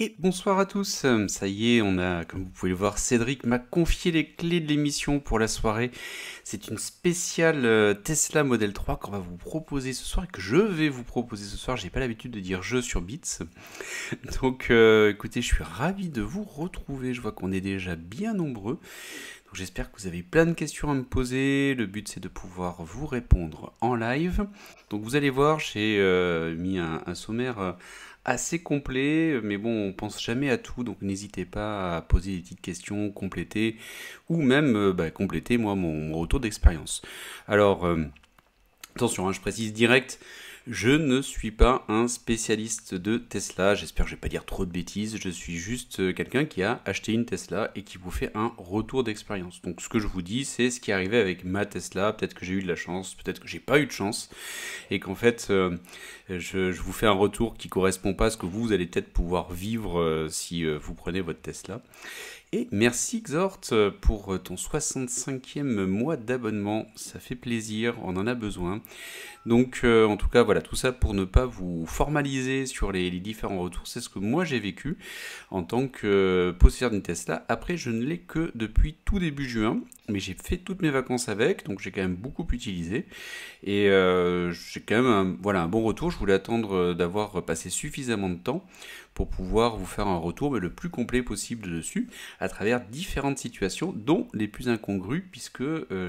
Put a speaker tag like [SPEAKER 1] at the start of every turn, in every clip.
[SPEAKER 1] Et bonsoir à tous, ça y est, comme vous pouvez le voir, Cédric m'a confié les clés de l'émission pour la soirée. C'est une spéciale Tesla Model 3 qu'on va vous proposer ce soir et que je vais vous proposer ce soir. J'ai pas l'habitude de dire je sur Beats. Donc écoutez, je suis ravi de vous retrouver. Je vois qu'on est déjà bien nombreux. Donc j'espère que vous avez plein de questions à me poser. Le but c'est de pouvoir vous répondre en live. Donc vous allez voir, j'ai mis un sommaire assez complet, mais bon, on pense jamais à tout, donc n'hésitez pas à poser des petites questions, compléter, ou même compléter moi mon retour d'expérience. Alors, attention, hein, je précise direct, je ne suis pas un spécialiste de Tesla, j'espère que je vais pas dire trop de bêtises, je suis juste quelqu'un qui a acheté une Tesla et qui vous fait un retour d'expérience. Donc ce que je vous dis, c'est ce qui est arrivé avec ma Tesla, peut-être que j'ai eu de la chance, peut-être que j'ai pas eu de chance, et qu'en fait, je vous fais un retour qui correspond pas à ce que vous allez peut-être pouvoir vivre si vous prenez votre Tesla. Et merci Xort pour ton 65e mois d'abonnement, ça fait plaisir, on en a besoin. Donc en tout cas voilà, tout ça pour ne pas vous formaliser sur les différents retours, c'est ce que moi j'ai vécu en tant que possesseur d'une Tesla. Après je ne l'ai que depuis tout début juin, mais j'ai fait toutes mes vacances avec, donc j'ai quand même beaucoup utilisé. Et j'ai quand même un bon retour, je voulais attendre d'avoir passé suffisamment de temps pour pouvoir vous faire un retour mais le plus complet possible dessus, à travers différentes situations, dont les plus incongrues, puisque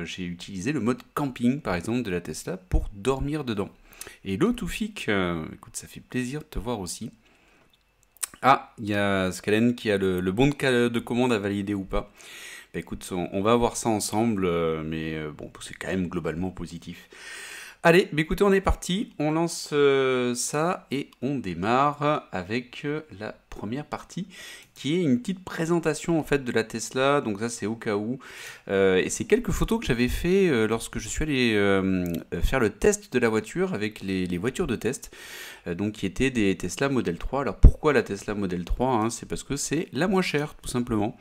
[SPEAKER 1] j'ai utilisé le mode camping, par exemple, de la Tesla pour dormir dedans. Et l'Autofik, écoute, ça fait plaisir de te voir aussi. Ah, il y a Scalen qui a le bon de commande à valider ou pas. Bah écoute, on va voir ça ensemble, mais bon, c'est quand même globalement positif. Allez, bah écoutez, on est parti, on lance ça et on démarre avec la première partie qui est une petite présentation en fait de la Tesla, donc ça c'est au cas où, et c'est quelques photos que j'avais fait lorsque je suis allé faire le test de la voiture avec les voitures de test, donc qui étaient des Tesla Model 3. Alors pourquoi la Tesla Model 3 hein? C'est parce que c'est la moins chère tout simplement,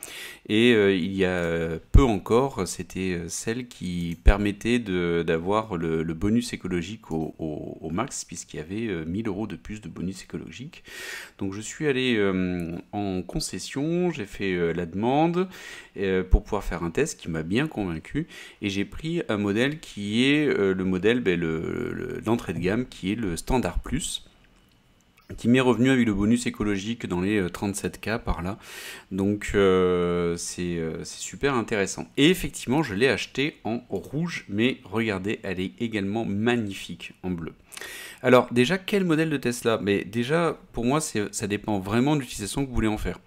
[SPEAKER 1] et il y a peu encore, c'était celle qui permettait d'avoir le bonus écologique au max, puisqu'il y avait 1000 euros de plus de bonus écologique. Donc je suis allé en concession, j'ai fait la demande pour pouvoir faire un test qui m'a bien convaincu, et j'ai pris un modèle qui est le modèle, l'entrée de gamme, qui est le Standard Plus, qui m'est revenu avec le bonus écologique dans les 37K par là. Donc c'est super intéressant. Et effectivement, je l'ai acheté en rouge, mais regardez, elle est également magnifique en bleu. Alors déjà, quel modèle de Tesla? Mais déjà, pour moi, ça dépend vraiment de l'utilisation que vous voulez en faire.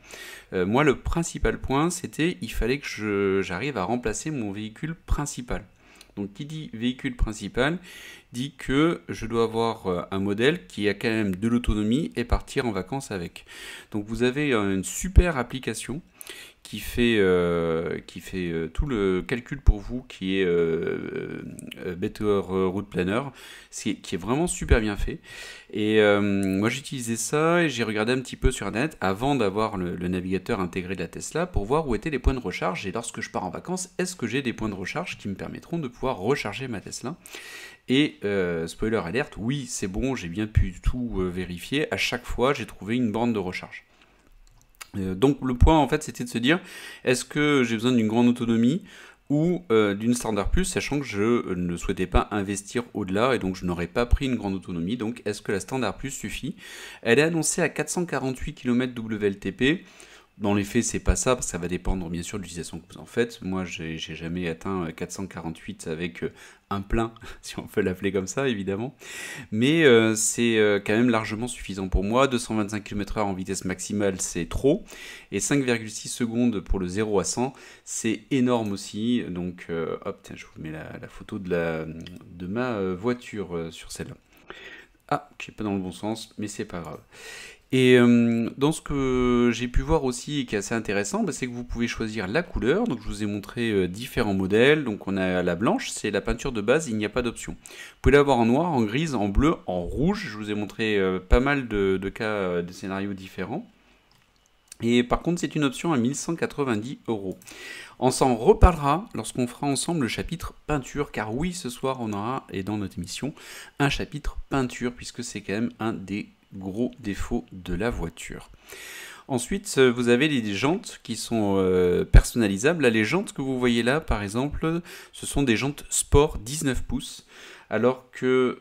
[SPEAKER 1] Moi, le principal point, c'était il fallait que j'arrive à remplacer mon véhicule principal. Donc qui dit véhicule principal dit que je dois avoir un modèle qui a quand même de l'autonomie et partir en vacances avec. Donc vous avez une super application qui fait tout le calcul pour vous, qui est Better Route Planner, qui est vraiment super bien fait. Et moi j'ai utilisé ça et j'ai regardé un petit peu sur internet avant d'avoir le navigateur intégré de la Tesla pour voir où étaient les points de recharge, et lorsque je pars en vacances, est-ce que j'ai des points de recharge qui me permettront de pouvoir recharger ma Tesla. Et spoiler alerte, oui c'est bon, j'ai bien pu tout vérifier, à chaque fois j'ai trouvé une borne de recharge. Donc le point en fait c'était de se dire, est-ce que j'ai besoin d'une grande autonomie ou d'une Standard Plus, sachant que je ne souhaitais pas investir au-delà et donc je n'aurais pas pris une grande autonomie. Donc est-ce que la Standard Plus suffit? Elle est annoncée à 448 km WLTP. Dans les faits, c'est pas ça, parce que ça va dépendre bien sûr de l'utilisation que vous en faites. Moi, j'ai jamais atteint 448 avec un plein, si on peut l'appeler comme ça, évidemment. Mais c'est quand même largement suffisant pour moi. 225 km/h en vitesse maximale, c'est trop. Et 5,6 secondes pour le 0 à 100, c'est énorme aussi. Donc, hop, tiens, je vous mets la photo de ma voiture sur celle-là. Ah, je suis pas dans le bon sens, mais c'est pas grave. Et dans ce que j'ai pu voir aussi et qui est assez intéressant, c'est que vous pouvez choisir la couleur. Donc je vous ai montré différents modèles. Donc on a la blanche, c'est la peinture de base, il n'y a pas d'option. Vous pouvez l'avoir en noir, en grise, en bleu, en rouge. Je vous ai montré pas mal de cas, de scénarios différents. Et par contre, c'est une option à 1190 euros. On s'en reparlera lorsqu'on fera ensemble le chapitre peinture, car oui, ce soir, on aura, et dans notre émission, un chapitre peinture, puisque c'est quand même un des gros défauts de la voiture. Ensuite, vous avez les jantes qui sont personnalisables. Là, les jantes que vous voyez là, par exemple, ce sont des jantes sport 19 pouces, alors que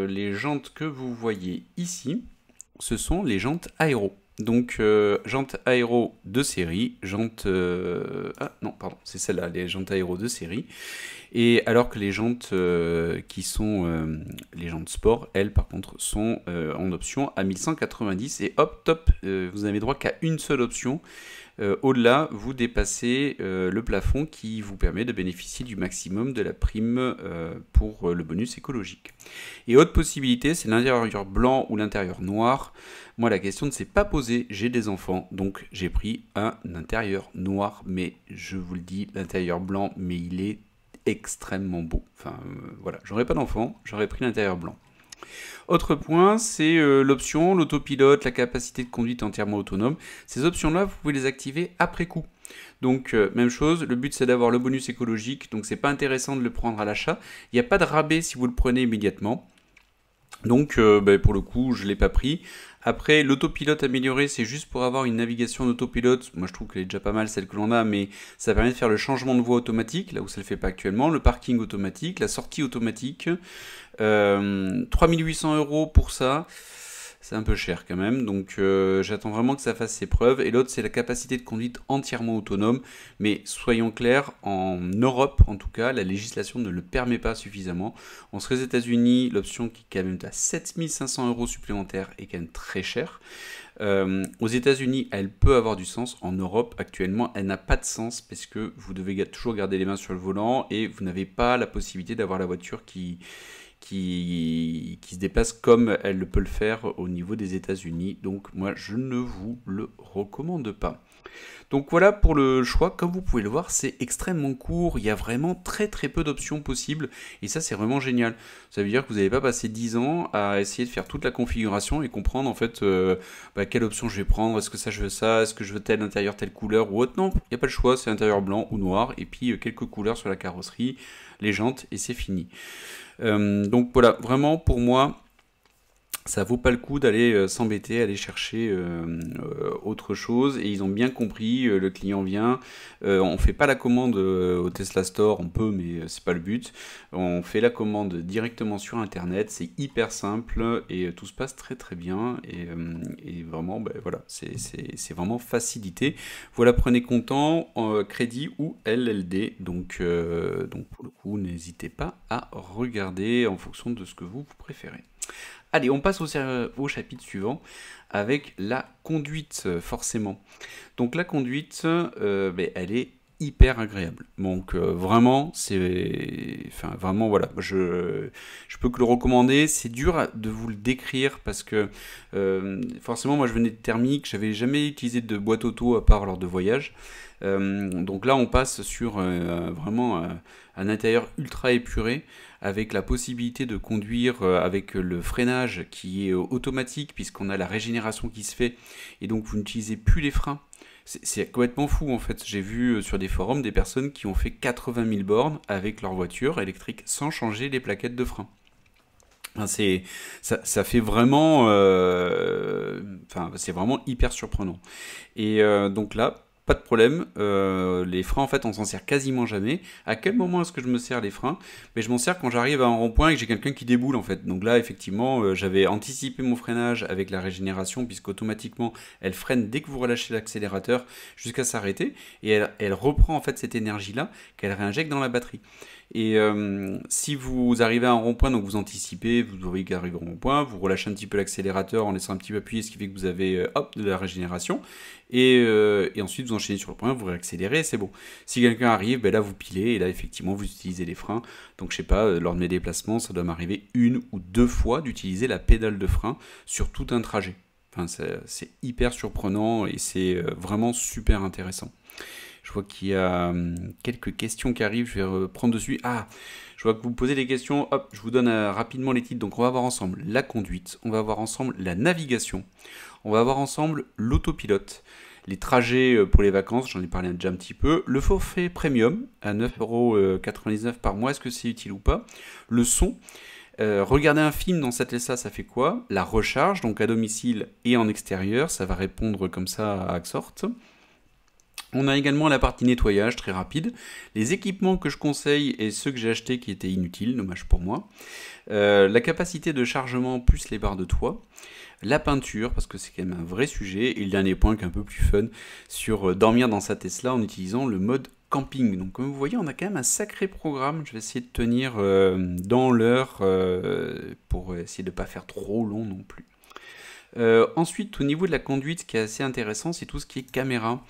[SPEAKER 1] les jantes que vous voyez ici, ce sont les jantes aéro. Donc, jantes aéro de série, jantes... Ah non, pardon, c'est celle-là, les jantes aéro de série. Et alors que les jantes qui sont les jantes sport, elles par contre sont en option à 1190 et hop, top, vous n'avez droit qu'à une seule option. Au-delà, vous dépassez le plafond qui vous permet de bénéficier du maximum de la prime pour le bonus écologique. Et autre possibilité, c'est l'intérieur blanc ou l'intérieur noir. Moi, la question ne s'est pas posée, j'ai des enfants, donc j'ai pris un intérieur noir, mais je vous le dis, l'intérieur blanc, mais il est extrêmement beau. Enfin, voilà, j'aurais pas d'enfant, j'aurais pris l'intérieur blanc. Autre point, c'est l'option, l'autopilote, la capacité de conduite entièrement autonome. Ces options-là, vous pouvez les activer après coup. Donc, même chose, le but c'est d'avoir le bonus écologique, donc c'est pas intéressant de le prendre à l'achat. Il n'y a pas de rabais si vous le prenez immédiatement. Donc, pour le coup, je ne l'ai pas pris. Après, l'autopilote amélioré, c'est juste pour avoir une navigation d'autopilote. Moi, je trouve qu'elle est déjà pas mal, celle que l'on a, mais ça permet de faire le changement de voie automatique, là où ça ne le fait pas actuellement, le parking automatique, la sortie automatique. 3800 € pour ça. C'est un peu cher quand même, donc j'attends vraiment que ça fasse ses preuves. Et l'autre, c'est la capacité de conduite entièrement autonome. Mais soyons clairs, en Europe, en tout cas, la législation ne le permet pas suffisamment. On serait aux États-Unis, l'option qui est quand même à 7500 € supplémentaires est quand même très chère. Aux États-Unis, elle peut avoir du sens. En Europe, actuellement, elle n'a pas de sens parce que vous devez toujours garder les mains sur le volant et vous n'avez pas la possibilité d'avoir la voiture qui se déplace comme elle peut le faire au niveau des États-Unis. Donc moi, je ne vous le recommande pas. Donc voilà pour le choix. Comme vous pouvez le voir, c'est extrêmement court. Il y a vraiment très très peu d'options possibles. Et ça, c'est vraiment génial. Ça veut dire que vous n'allez pas passer 10 ans à essayer de faire toute la configuration et comprendre en fait quelle option je vais prendre. Est-ce que ça, je veux ça? Est-ce que je veux tel intérieur, telle couleur ou autre? Non, il n'y a pas le choix. C'est intérieur blanc ou noir. Et puis quelques couleurs sur la carrosserie, les jantes et c'est fini. Donc voilà, vraiment pour moi, ça vaut pas le coup d'aller s'embêter, aller chercher autre chose. Et ils ont bien compris, le client vient, on fait pas la commande au Tesla Store, on peut, mais c'est pas le but. On fait la commande directement sur Internet, c'est hyper simple et tout se passe très très bien. Et vraiment, voilà, c'est vraiment facilité. Voilà, prenez comptant, crédit ou LLD. Donc pour le coup, n'hésitez pas à regarder en fonction de ce que vous préférez. Allez, on passe au chapitre suivant avec la conduite, forcément. Donc la conduite, elle est hyper agréable. Donc vraiment, vraiment voilà, je peux que le recommander. C'est dur de vous le décrire parce que forcément, moi je venais de thermique, j'avais jamais utilisé de boîte auto à part lors de voyage. Donc là, on passe sur vraiment un intérieur ultra épuré avec la possibilité de conduire avec le freinage qui est automatique puisqu'on a la régénération qui se fait et donc vous n'utilisez plus les freins. C'est complètement fou en fait. J'ai vu sur des forums des personnes qui ont fait 80 000 bornes avec leur voiture électrique sans changer les plaquettes de frein. Enfin, ça fait vraiment, c'est vraiment hyper surprenant. Et donc là, pas de problème, les freins en fait on s'en sert quasiment jamais. À quel moment est-ce que je me sers les freins? Mais je m'en sers quand j'arrive à un rond-point et que j'ai quelqu'un qui déboule en fait. Donc là effectivement j'avais anticipé mon freinage avec la régénération puisqu'automatiquement elle freine dès que vous relâchez l'accélérateur jusqu'à s'arrêter et elle reprend en fait cette énergie là qu'elle réinjecte dans la batterie. Et si vous arrivez à un rond-point, donc vous anticipez, vous voyez qu'il arrive au rond-point, vous relâchez un petit peu l'accélérateur en laissant un petit peu appuyer, ce qui fait que vous avez de la régénération. Et ensuite vous enchaînez sur le point, vous réaccélérez, c'est bon. Si quelqu'un arrive, là vous pilez et là effectivement vous utilisez les freins. Donc je sais pas, lors de mes déplacements, ça doit m'arriver 1 ou 2 fois d'utiliser la pédale de frein sur tout un trajet. Enfin, c'est hyper surprenant et c'est vraiment super intéressant. Je vois qu'il y a quelques questions qui arrivent, je vais reprendre dessus. Ah, je vois que vous posez des questions, hop, je vous donne rapidement les titres. Donc on va voir ensemble la conduite, on va voir ensemble la navigation, on va voir ensemble l'autopilote, les trajets pour les vacances, j'en ai parlé déjà un petit peu, le forfait premium à 9,99 € par mois, est-ce que c'est utile ou pas? Le son, Regarder un film dans cette Tesla, ça fait quoi? La recharge, donc à domicile et en extérieur, ça va répondre comme ça à Axort. On a également la partie nettoyage très rapide, les équipements que je conseille et ceux que j'ai achetés qui étaient inutiles, dommage pour moi, la capacité de chargement plus les barres de toit, la peinture parce que c'est quand même un vrai sujet, et le dernier point qui est un peu plus fun sur dormir dans sa Tesla en utilisant le mode camping. Donc comme vous voyez, on a quand même un sacré programme. Je vais essayer de tenir dans l'heure pour essayer de ne pas faire trop long non plus. Ensuite, au niveau de la conduite, ce qui est assez intéressant, c'est tout ce qui est caméra.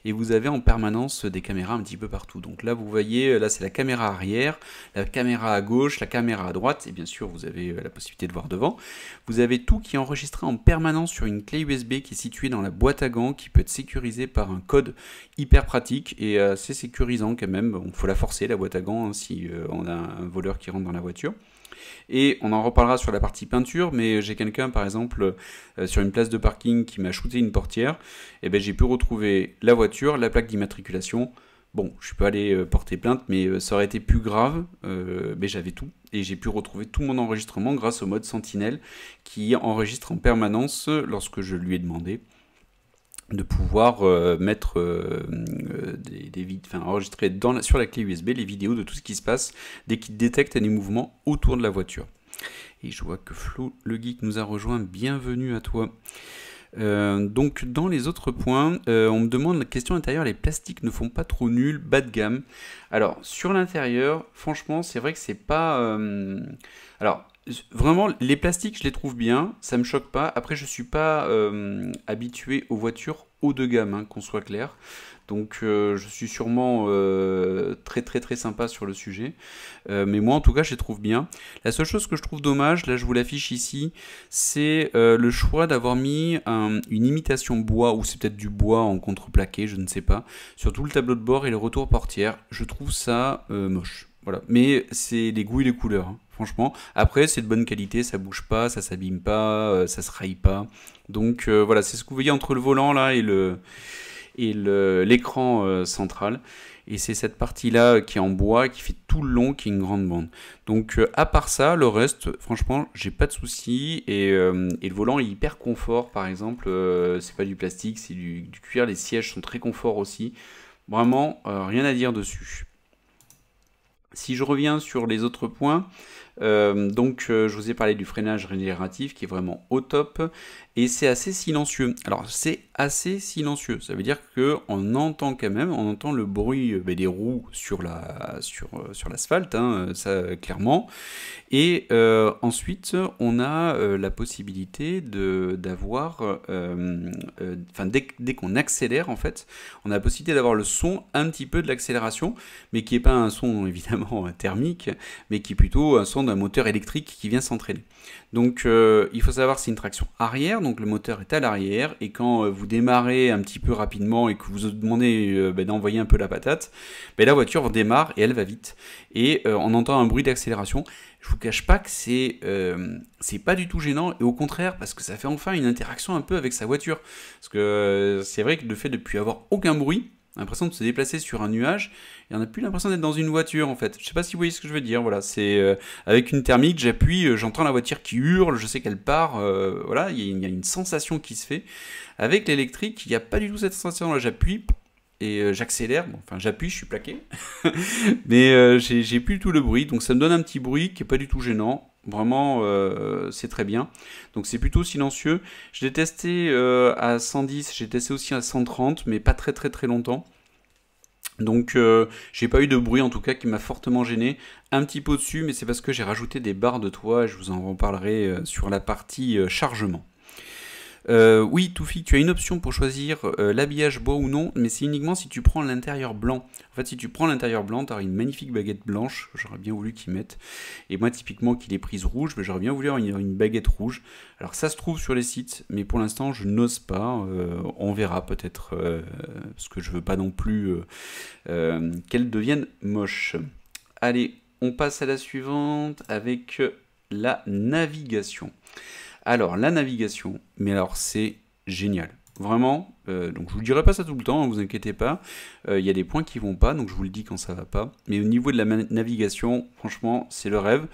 [SPEAKER 1] Et vous avez en permanence des caméras un petit peu partout. Donc là, vous voyez, là c'est la caméra arrière, la caméra à gauche, la caméra à droite, et bien sûr, vous avez la possibilité de voir devant. Vous avez tout qui est enregistré en permanence sur une clé USB qui est située dans la boîte à gants, qui peut être sécurisée par un code hyper pratique et assez sécurisant quand même. Bon, faut la forcer, la boîte à gants, hein, si on a un voleur qui rentre dans la voiture. Et on en reparlera sur la partie peinture, mais j'ai quelqu'un par exemple sur une place de parking qui m'a shooté une portière, et ben j'ai pu retrouver la voiture, la plaque d'immatriculation. Bon, je suis pas allé porter plainte, mais ça aurait été plus grave, mais j'avais tout. Et j'ai pu retrouver tout mon enregistrement grâce au mode Sentinelle qui enregistre en permanence lorsque je lui ai demandé de pouvoir mettre enregistrer sur la clé USB les vidéos de tout ce qui se passe dès qu'il détecte des mouvements autour de la voiture. Et je vois que Flo le Geek nous a rejoint, bienvenue à toi. Donc dans les autres points, on me demande la question intérieure, les plastiques ne font pas trop nul, bas de gamme. Alors sur l'intérieur, franchement c'est vrai que c'est pas... Alors vraiment les plastiques je les trouve bien, ça me choque pas. Après je suis pas habitué aux voitures haut de gamme, hein, qu'on soit clair. Donc je suis sûrement très sympa sur le sujet. Mais moi en tout cas je les trouve bien. La seule chose que je trouve dommage, là je vous l'affiche ici, c'est le choix d'avoir mis une imitation bois, ou c'est peut-être du bois en contreplaqué, je ne sais pas, sur tout le tableau de bord et les retours portières. Je trouve ça moche. Voilà. Mais c'est les goûts et les couleurs, hein, franchement. Après c'est de bonne qualité, ça bouge pas, ça s'abîme pas, ça se raye pas. Donc voilà, c'est ce que vous voyez entre le volant là et l'écran central, et c'est cette partie là qui est en bois qui fait tout le long, qui est une grande bande. Donc à part ça, le reste franchement j'ai pas de soucis, et le volant est hyper confort. Par exemple c'est pas du plastique, c'est du cuir, les sièges sont très confort aussi, vraiment rien à dire dessus. Si je reviens sur les autres points, je vous ai parlé du freinage régénératif qui est vraiment au top, et c'est assez silencieux. Alors c'est assez silencieux, ça veut dire qu'on entend quand même, on entend le bruit des roues sur l'asphalte, hein, ça clairement. Et ensuite on a la possibilité d'avoir, dès qu'on accélère en fait, on a la possibilité d'avoir le son un petit peu de l'accélération, mais qui n'est pas un son évidemment thermique, mais qui est plutôt un son d'un moteur électrique qui vient s'entraîner. Donc il faut savoir que c'est une traction arrière, donc le moteur est à l'arrière, et quand vous démarrez un petit peu rapidement et que vous demandez d'envoyer un peu la patate, la voiture démarre et elle va vite, et on entend un bruit d'accélération. Je vous cache pas que c'est pas du tout gênant, et au contraire, parce que ça fait enfin une interaction un peu avec sa voiture. Parce que c'est vrai que le fait de ne plus avoir aucun bruit, l'impression de se déplacer sur un nuage, et on n'a plus l'impression d'être dans une voiture en fait. Je sais pas si vous voyez ce que je veux dire. Voilà, c'est avec une thermique, j'appuie, j'entends la voiture qui hurle, je sais qu'elle part. Voilà, il y a une sensation qui se fait. Avec l'électrique, il n'y a pas du tout cette sensation. Là, j'appuie et j'accélère. Bon, enfin, j'appuie, je suis plaqué, mais j'ai plus du tout le bruit. Donc ça me donne un petit bruit qui est pas du tout gênant. Vraiment, c'est très bien. Donc c'est plutôt silencieux. Je l'ai testé à 110, j'ai testé aussi à 130, mais pas très longtemps. Donc j'ai pas eu de bruit en tout cas qui m'a fortement gêné. Un petit peu au-dessus, mais c'est parce que j'ai rajouté des barres de toit. Je vous en reparlerai sur la partie chargement. Oui, Toufi, tu as une option pour choisir l'habillage bois ou non, mais c'est uniquement si tu prends l'intérieur blanc. En fait, si tu prends l'intérieur blanc, tu auras une magnifique baguette blanche, j'aurais bien voulu qu'ils mettent. Et moi, typiquement, qu'il est prise rouge, mais j'aurais bien voulu avoir une baguette rouge. Alors, ça se trouve sur les sites, mais pour l'instant, je n'ose pas. On verra peut-être, parce que je veux pas non plus qu'elle devienne moche. Allez, on passe à la suivante avec la navigation. Alors, la navigation, mais alors c'est génial. Vraiment, donc je vous dirai pas ça tout le temps, hein, vous inquiétez pas. Il y a des points qui vont pas, donc je vous le dis quand ça va pas. Mais au niveau de la navigation, franchement, c'est le rêve.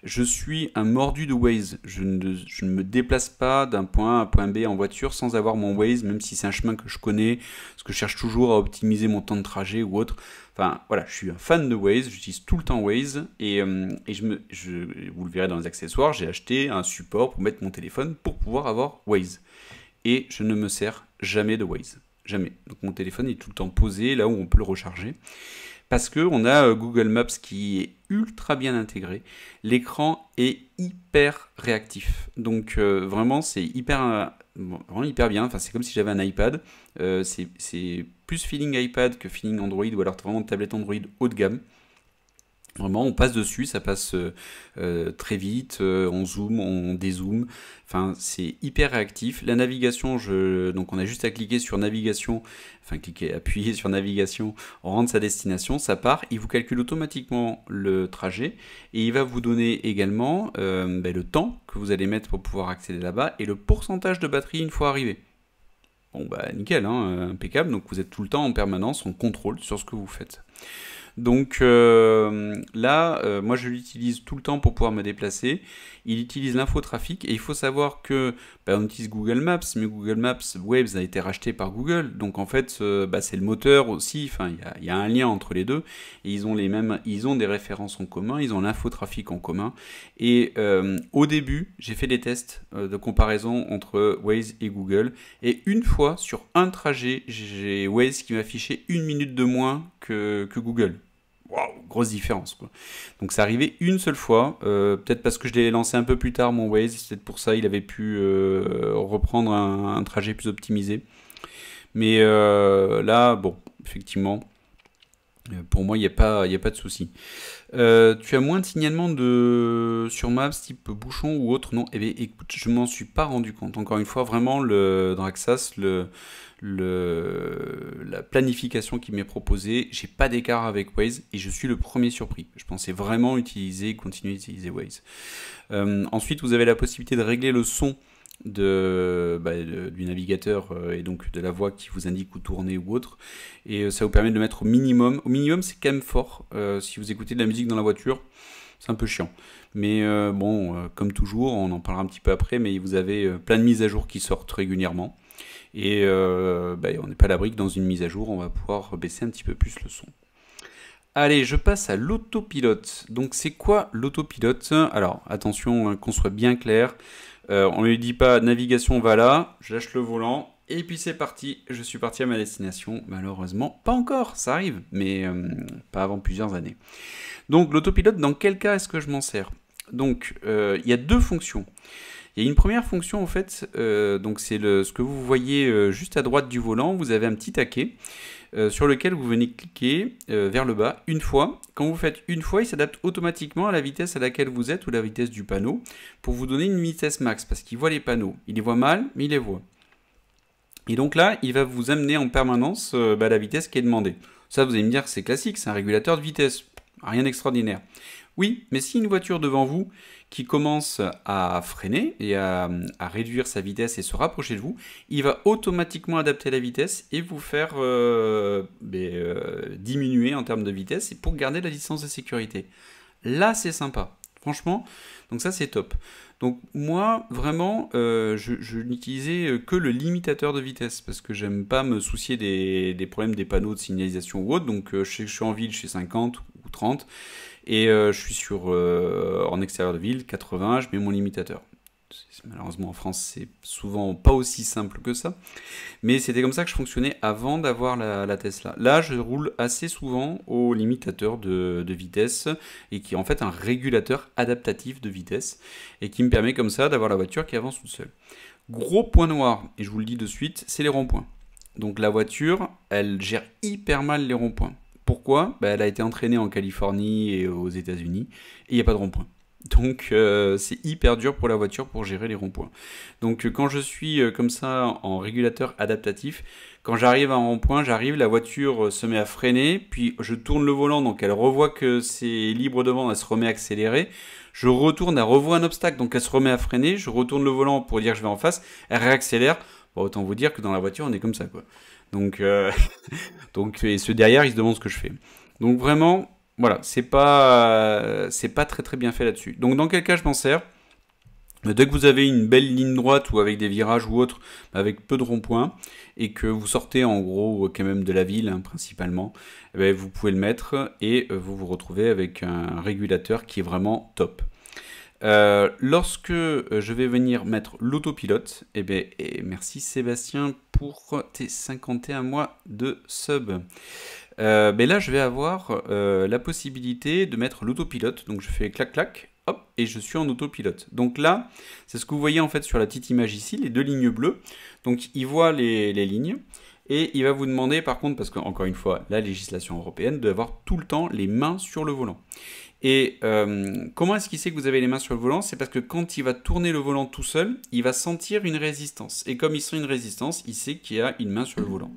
[SPEAKER 1] Je suis un mordu de Waze. Je ne me déplace pas d'un point A à un point B en voiture sans avoir mon Waze, même si c'est un chemin que je connais, parce que je cherche toujours à optimiser mon temps de trajet ou autre. Enfin, voilà, je suis un fan de Waze, j'utilise tout le temps Waze, et vous le verrez dans les accessoires, j'ai acheté un support pour mettre mon téléphone pour pouvoir avoir Waze. Et je ne me sers jamais de Waze. Jamais. Donc mon téléphone est tout le temps posé là où on peut le recharger. Parce qu'on a Google Maps qui est ultra bien intégré. L'écran est hyper réactif. Donc vraiment c'est vraiment hyper bien. Enfin, c'est comme si j'avais un iPad. C'est plus feeling iPad que feeling Android ou alors vraiment tablette Android haut de gamme. Vraiment, on passe dessus, ça passe très vite, on zoome, on dézoome, enfin c'est hyper réactif. La navigation, donc on a juste à cliquer sur navigation, appuyer sur navigation, on rentre sa destination, ça part, il vous calcule automatiquement le trajet et il va vous donner également le temps que vous allez mettre pour pouvoir accéder là-bas et le pourcentage de batterie une fois arrivé. Bon bah nickel, hein, impeccable, donc vous êtes tout le temps en permanence en contrôle sur ce que vous faites. Donc là, moi je l'utilise tout le temps pour pouvoir me déplacer. Il utilise l'infotrafic et il faut savoir que on utilise Google Maps, mais Google Maps Waves a été racheté par Google. Donc en fait, c'est le moteur aussi. Enfin, il y a un lien entre les deux. Et ils ont des références en commun, ils ont l'infotrafic en commun. Et au début, j'ai fait des tests de comparaison entre Waze et Google. Et une fois sur un trajet, j'ai Waze qui m'affichait 1 minute de moins que Google. Waouh, grosse différence quoi. Donc c'est arrivé une seule fois, peut-être parce que je l'ai lancé un peu plus tard mon Waze, c'est peut-être pour ça il avait pu reprendre un trajet plus optimisé. Mais là, bon, effectivement, pour moi il n'y a pas de souci. Tu as moins de signalements sur Maps type bouchon ou autre? Non, eh bien, écoute, je m'en suis pas rendu compte. Encore une fois, vraiment dans Axas, la planification qui m'est proposée, j'ai pas d'écart avec Waze et je suis le premier surpris. Je pensais vraiment continuer d'utiliser Waze. Ensuite, vous avez la possibilité de régler le son du navigateur et donc de la voix qui vous indique où tourner ou autre, et ça vous permet de le mettre au minimum. Au minimum, c'est quand même fort. Si vous écoutez de la musique dans la voiture, c'est un peu chiant. Mais comme toujours, on en parlera un petit peu après, mais vous avez plein de mises à jour qui sortent régulièrement. Et on n'est pas à l'abri que dans une mise à jour, on va pouvoir baisser un petit peu plus le son. Allez, je passe à l'autopilote. Donc c'est quoi l'autopilote? Alors attention, hein, qu'on soit bien clair. On ne lui dit pas navigation va là, je lâche le volant, et puis c'est parti, je suis parti à ma destination. Malheureusement, pas encore, ça arrive, mais pas avant plusieurs années. Donc l'autopilote, dans quel cas est-ce que je m'en sers? Donc il y a deux fonctions. Il y a une première fonction en fait, donc c'est ce que vous voyez juste à droite du volant, vous avez un petit taquet sur lequel vous venez cliquer vers le bas une fois. Quand vous faites une fois, il s'adapte automatiquement à la vitesse à laquelle vous êtes ou la vitesse du panneau pour vous donner une vitesse max parce qu'il voit les panneaux. Il les voit mal, mais il les voit. Et donc là, il va vous amener en permanence la vitesse qui est demandée. Ça, vous allez me dire que c'est classique, c'est un régulateur de vitesse. Rien d'extraordinaire. Oui, mais si une voiture devant vous qui commence à freiner et à réduire sa vitesse et se rapprocher de vous, il va automatiquement adapter la vitesse et vous faire diminuer en termes de vitesse et pour garder la distance de sécurité. Là, c'est sympa. Franchement, donc ça, c'est top. Donc moi, vraiment, je n'utilisais que le limitateur de vitesse parce que j'aime pas me soucier des problèmes des panneaux de signalisation ou autre. Donc je sais que je suis en ville chez 50 ou 30 et je suis en extérieur de ville, 80, je mets mon limitateur. Malheureusement en France, c'est souvent pas aussi simple que ça. Mais c'était comme ça que je fonctionnais avant d'avoir la Tesla. Là, je roule assez souvent au limitateur de vitesse et qui est en fait un régulateur adaptatif de vitesse et qui me permet comme ça d'avoir la voiture qui avance toute seule. Gros point noir, et je vous le dis de suite, c'est les ronds-points. Donc la voiture, elle gère hyper mal les ronds-points. Pourquoi? Elle a été entraînée en Californie et aux États-Unis et il n'y a pas de rond-point. Donc c'est hyper dur pour la voiture pour gérer les ronds-points. Donc quand je suis comme ça en régulateur adaptatif, quand j'arrive à un rond-point, la voiture se met à freiner, puis je tourne le volant, donc elle revoit que c'est libre devant, elle se remet à accélérer. Je retourne, elle revoit un obstacle, donc elle se remet à freiner, je retourne le volant pour dire que je vais en face, elle réaccélère. Bon, autant vous dire que dans la voiture, on est comme ça, quoi. Donc, et ceux derrière, ils se demandent ce que je fais. Donc vraiment, voilà, c'est pas très très bien fait là-dessus. Donc dans quel cas je m'en sers? Dès que vous avez une belle ligne droite ou avec des virages ou autre, avec peu de ronds-points, et que vous sortez en gros quand même de la ville hein, principalement, eh bien, vous pouvez le mettre et vous vous retrouvez avec un régulateur qui est vraiment top. Lorsque je vais venir mettre l'autopilote, eh bien, et merci Sébastien pour tes 51 mois de sub. Ben là, je vais avoir la possibilité de mettre l'autopilote. Donc, je fais clac clac, hop, et je suis en autopilote. Donc là, c'est ce que vous voyez en fait sur la petite image ici, les deux lignes bleues. Donc, il voit les lignes. Et il va vous demander, par contre, parce qu'encore une fois, la législation européenne, d'avoir tout le temps les mains sur le volant. Et comment est-ce qu'il sait que vous avez les mains sur le volant? C'est parce que quand il va tourner le volant tout seul, il va sentir une résistance. Et comme il sent une résistance, il sait qu'il y a une main sur le volant.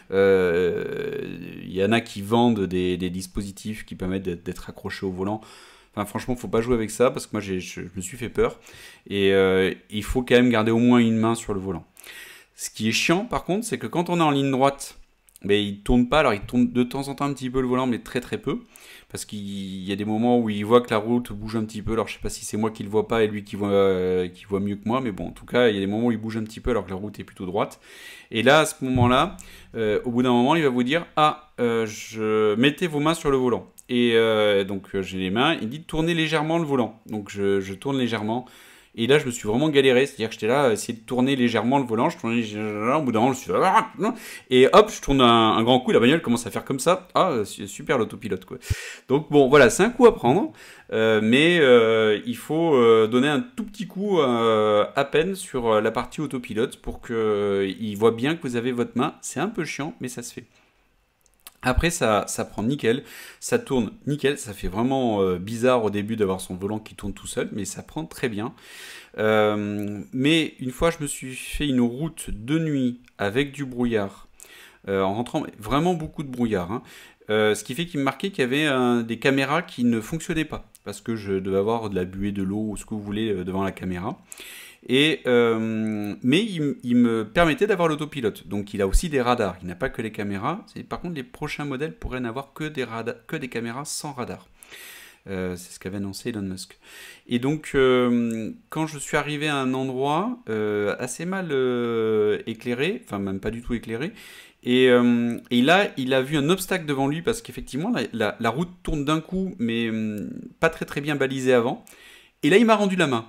[SPEAKER 1] Il y en a qui vendent des dispositifs qui permettent d'être accrochés au volant. Enfin, franchement, faut pas jouer avec ça parce que moi, je me suis fait peur. Et il faut quand même garder au moins une main sur le volant. Ce qui est chiant, par contre, c'est que quand on est en ligne droite, mais il tourne pas. Alors, il tourne de temps en temps un petit peu le volant, mais très très peu. Parce qu'il y a des moments où il voit que la route bouge un petit peu. Alors je sais pas si c'est moi qui le vois pas et lui qui voit mieux que moi, mais bon, en tout cas, il y a des moments où il bouge un petit peu alors que la route est plutôt droite. Et là, à ce moment-là, au bout d'un moment, il va vous dire je mettez vos mains sur le volant. Et donc j'ai les mains. Il dit de tourner légèrement le volant. Donc je tourne légèrement. Et là, je me suis vraiment galéré, c'est-à-dire que j'étais là, essayer de tourner légèrement le volant, je tournais légèrement, au bout d'un moment, je suis là, et hop, je tourne un grand coup, la bagnole commence à faire comme ça. Ah, super l'autopilote, quoi. Donc bon, voilà, c'est un coup à prendre, mais il faut donner un tout petit coup à peine sur la partie autopilote pour qu'il voit bien que vous avez votre main. C'est un peu chiant, mais ça se fait. Après, ça prend nickel, ça tourne nickel, ça fait vraiment bizarre au début d'avoir son volant qui tourne tout seul, mais ça prend très bien. Mais une fois, je me suis fait une route de nuit avec du brouillard, en rentrant vraiment beaucoup de brouillard, hein. Ce qui fait qu'il me marquait qu'il y avait des caméras qui ne fonctionnaient pas, parce que je devais avoir de la buée, de l'eau ou ce que vous voulez devant la caméra. Mais il me permettait d'avoir l'autopilote. Donc il a aussi des radars. Il n'a pas que les caméras. Par contre, les prochains modèles pourraient n'avoir que des caméras sans radar. C'est ce qu'avait annoncé Elon Musk. Et donc, quand je suis arrivé à un endroit assez mal éclairé, enfin même pas du tout éclairé, et là, il a vu un obstacle devant lui parce qu'effectivement, la route tourne d'un coup, mais pas très très bien balisée avant. Et là, il m'a rendu la main.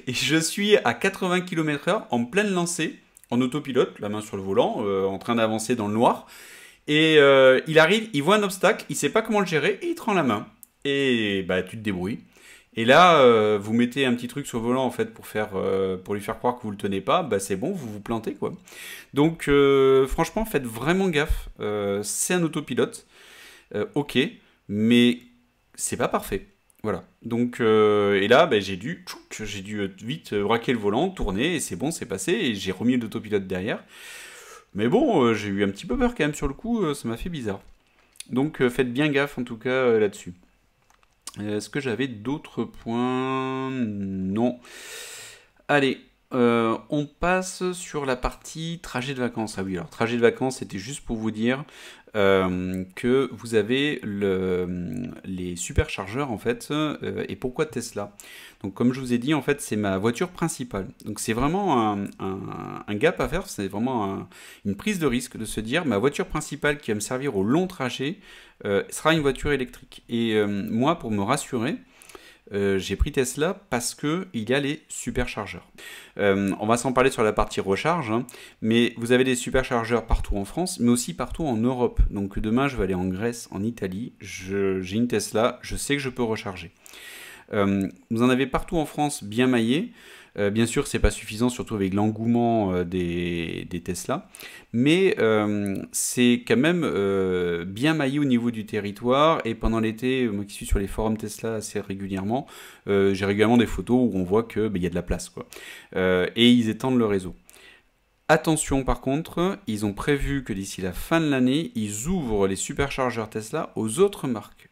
[SPEAKER 1] Et je suis à 80 km/h en pleine lancée, en autopilote, la main sur le volant, en train d'avancer dans le noir. Et il arrive, il voit un obstacle, il sait pas comment le gérer, et il te rend la main. Et bah tu te débrouilles. Et là, vous mettez un petit truc sur le volant en fait pour lui faire croire que vous le tenez pas, bah c'est bon, vous vous plantez quoi. Donc franchement, faites vraiment gaffe. C'est un autopilote, ok, mais c'est pas parfait. Voilà. Donc, et là, ben, j'ai dû vite braquer le volant, tourner, et c'est bon, c'est passé, et j'ai remis l'autopilote derrière. Mais bon, j'ai eu un petit peu peur quand même sur le coup, ça m'a fait bizarre. Donc, faites bien gaffe en tout cas là-dessus. Est-ce que j'avais d'autres points? Non. Allez, on passe sur la partie trajet de vacances. Ah oui, alors trajet de vacances, c'était juste pour vous dire que vous avez les superchargeurs en fait. Et pourquoi Tesla? Donc comme je vous ai dit, en fait, c'est ma voiture principale. Donc c'est vraiment un gap à faire, c'est vraiment une prise de risque de se dire ma voiture principale qui va me servir au long trajet sera une voiture électrique. Et moi, pour me rassurer, j'ai pris Tesla parce qu'il y a les superchargeurs. On va s'en parler sur la partie recharge, hein, mais vous avez des superchargeurs partout en France, mais aussi partout en Europe. Donc demain, je vais aller en Grèce, en Italie, j'ai une Tesla, je sais que je peux recharger. Vous en avez partout en France bien maillés. Bien sûr, c'est pas suffisant, surtout avec l'engouement des Tesla, mais c'est quand même bien maillé au niveau du territoire. Et pendant l'été, moi qui suis sur les forums Tesla assez régulièrement, j'ai régulièrement des photos où on voit que y a de la place, quoi. Et ils étendent le réseau. Attention par contre, ils ont prévu que d'ici la fin de l'année, ils ouvrent les superchargeurs Tesla aux autres marques.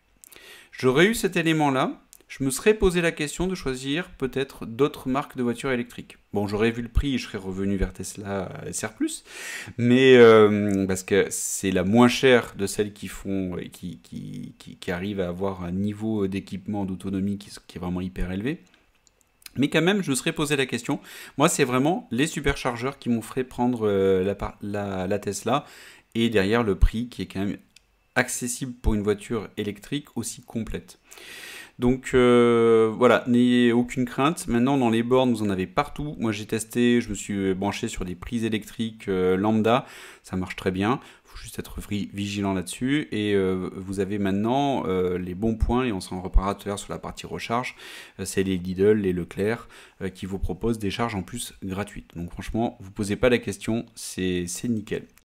[SPEAKER 1] J'aurais eu cet élément-là, je me serais posé la question de choisir peut-être d'autres marques de voitures électriques. Bon, j'aurais vu le prix et je serais revenu vers Tesla SR+, mais parce que c'est la moins chère de celles qui font et qui arrivent à avoir un niveau d'équipement d'autonomie qui est vraiment hyper élevé. Mais quand même, je me serais posé la question. Moi, c'est vraiment les superchargeurs qui m'ont fait prendre la Tesla et derrière le prix qui est quand même accessible pour une voiture électrique aussi complète. Donc voilà, n'ayez aucune crainte. Maintenant, dans les bornes, vous en avez partout. Moi, j'ai testé, je me suis branché sur des prises électriques lambda. Ça marche très bien. Il faut juste être vigilant là-dessus. Et vous avez maintenant les bons points, et on s'en reparlera tout à l'heure sur la partie recharge. C'est les Lidl, les Leclerc, qui vous proposent des charges en plus gratuites. Donc franchement, vous ne posez pas la question, c'est nickel.